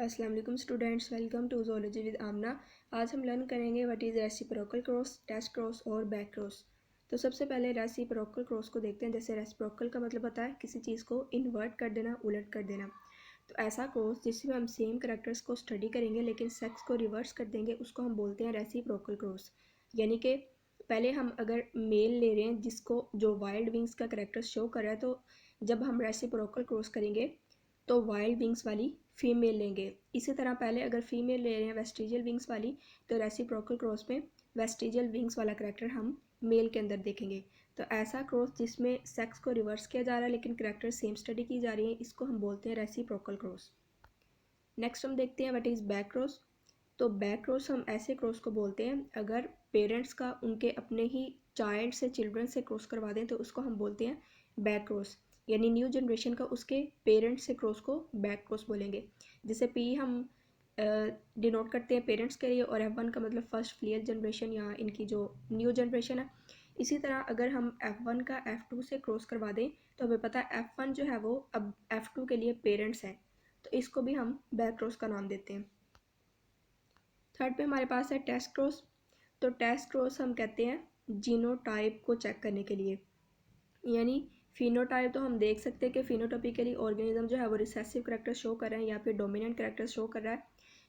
अस्सलाम वालेकुम students, welcome to zoology with Aamna. आज हम लर्न करेंगे what is reciprocal cross, test cross और बैक क्रॉस। तो सबसे पहले रेसिप्रोकल क्रॉस को देखते हैं। जैसे रेसिप्रोकल का मतलब होता है किसी चीज़ को इन्वर्ट कर देना, उलट कर देना। तो ऐसा क्रॉस जिसमें हम सेम करैक्टर्स को स्टडी करेंगे लेकिन सेक्स को रिवर्स कर देंगे उसको हम बोलते हैं रेसिप्रोकल क्रॉस। यानी कि पहले हम अगर मेल ले रहे हैं जिसको जो वाइल्ड विंग्स का करैक्टर शो कर रहा है, तो जब हम रेसिप्रोकल क्रॉस करेंगे तो वाइल्ड विंग्स वाली फीमेल लेंगे। इसी तरह पहले अगर फीमेल ले रहे हैं वेस्टिजियल विंग्स वाली, तो रेसिप्रोकल क्रॉस में वेस्टिजियल विंग्स वाला करैक्टर हम मेल के अंदर देखेंगे। तो ऐसा क्रॉस जिसमें सेक्स को रिवर्स किया जा रहा है लेकिन करैक्टर सेम स्टडी की जा रही है, इसको हम बोलते हैं रेसिप्रोकल क्रॉस। नेक्स्ट हम देखते हैं व्हाट इज़ बैक क्रॉस। तो बैक क्रॉस हम ऐसे क्रॉस को बोलते हैं अगर पेरेंट्स का उनके अपने ही चाइल्ड से चिल्ड्रन से क्रॉस करवा दें तो उसको हम बोलते हैं बैक क्रॉस। यानी न्यू जनरेशन का उसके पेरेंट्स से क्रॉस को बैक क्रॉस बोलेंगे। जैसे पी हम डिनोट करते हैं पेरेंट्स के लिए और F1 का मतलब फर्स्ट फ्लियल जनरेशन या इनकी जो न्यू जनरेशन है। इसी तरह अगर हम F1 का F2 से क्रॉस करवा दें तो हमें पता है F1 जो है वो अब F2 के लिए पेरेंट्स हैं, तो इसको भी हम बैक क्रॉस का नाम देते हैं। थर्ड पे हमारे पास है टेस्ट क्रॉस। तो टेस्ट क्रॉस हम कहते हैं जीनोटाइप को चेक करने के लिए। यानी फिनोटाइप तो हम देख सकते हैं कि फिनोटाइपिकली ऑर्गेनिज्म जो है वो रिसेसिव करैक्टर शो कर रहे हैं या फिर डोमिनेंट करैक्टर शो कर रहा है,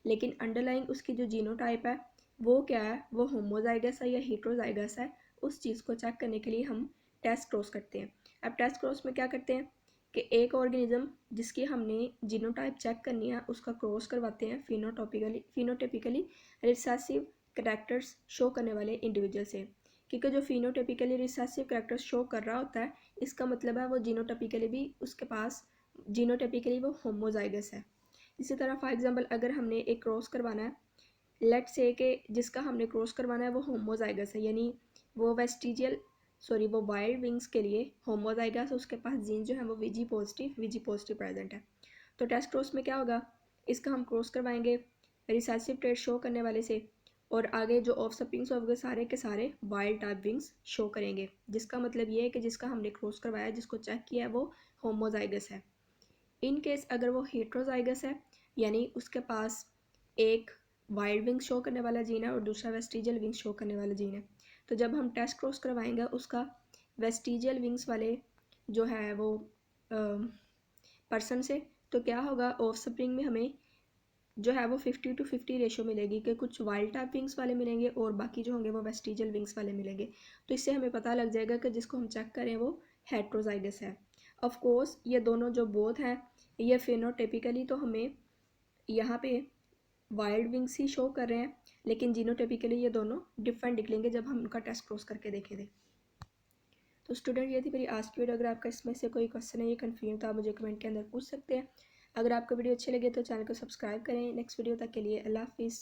लेकिन अंडरलाइंग उसकी जो जीनोटाइप है वो क्या है, वो होमोजाइगस है या हेट्रोजाइगस है। उस चीज़ को चेक करने के लिए हम टेस्ट क्रॉस करते हैं। अब टेस्ट क्रॉस में क्या करते हैं कि एक ऑर्गेनिज्म जिसकी हमने जीनोटाइप चेक करनी है उसका क्रॉस करवाते हैं फिनोटाइपिकली रिसेसिव करैक्टर्स शो करने वाले इंडिविजुअल से। क्योंकि जो फिनोटाइपिकली रिसेसिव करैक्टर्स शो कर रहा होता है इसका मतलब है वो जीनोटाइपिकली भी उसके पास जीनोटाइपिकली वो होमोजाइगस है। इसी तरह फॉर एग्जांपल अगर हमने एक क्रॉस करवाना है, लेट्स से कि जिसका हमने क्रॉस करवाना है वो होमोजाइगस है, यानी वो वो वाइल्ड विंग्स के लिए होमोजाइगस, उसके पास जीन जो है वो वीजी पॉजिटिव प्रेजेंट है। तो टेस्ट क्रॉस में क्या होगा, इसका हम क्रॉस करवाएंगे रिसेसिव ट्रेट शो करने वाले से और आगे जो ऑफ स्प्रिंग्स होंगे सारे के सारे वाइल्ड टाइप विंग्स शो करेंगे, जिसका मतलब ये है कि जिसका हमने क्रॉस करवाया जिसको चेक किया है वो होमोजाइगस है। इन केस अगर वो हेट्रोजाइगस है यानी उसके पास एक वाइल्ड विंग शो करने वाला जीन है और दूसरा वेस्टिजियल विंग शो करने वाला जीन है, तो जब हम टेस्ट क्रॉस करवाएंगे उसका वेस्टिजियल विंग्स वाले जो है वो पर्सन से, तो क्या होगा ऑफ स्प्रिंग में हमें जो है वो 50-50 रेशो मिलेगी कि कुछ वाइल्ड टाइप विंग्स वाले मिलेंगे और बाकी जो होंगे वो वेस्टिजियल विंग्स वाले मिलेंगे। तो इससे हमें पता लग जाएगा कि जिसको हम चेक करें वो हेट्रोजाइगस है। ऑफ कोर्स ये दोनों जो बोथ हैं ये फिनोटाइपिकली तो हमें यहाँ पे वाइल्ड विंग्स ही शो कर रहे हैं, लेकिन जीनोटाइपिकली ये दोनों डिफरेंट निकलेंगे जब हम उनका टेस्ट क्रॉस करके देखेंगे। तो स्टूडेंट ये थी मेरी आज की वीडियो। अगर आपका इसमें से कोई क्वेश्चन है या कन्फ्यूजन तो आप मुझे कमेंट के अंदर पूछ सकते हैं। अगर आपको वीडियो अच्छी लगे तो चैनल को सब्सक्राइब करें। नेक्स्ट वीडियो तक के लिए अल्लाह हाफिज़।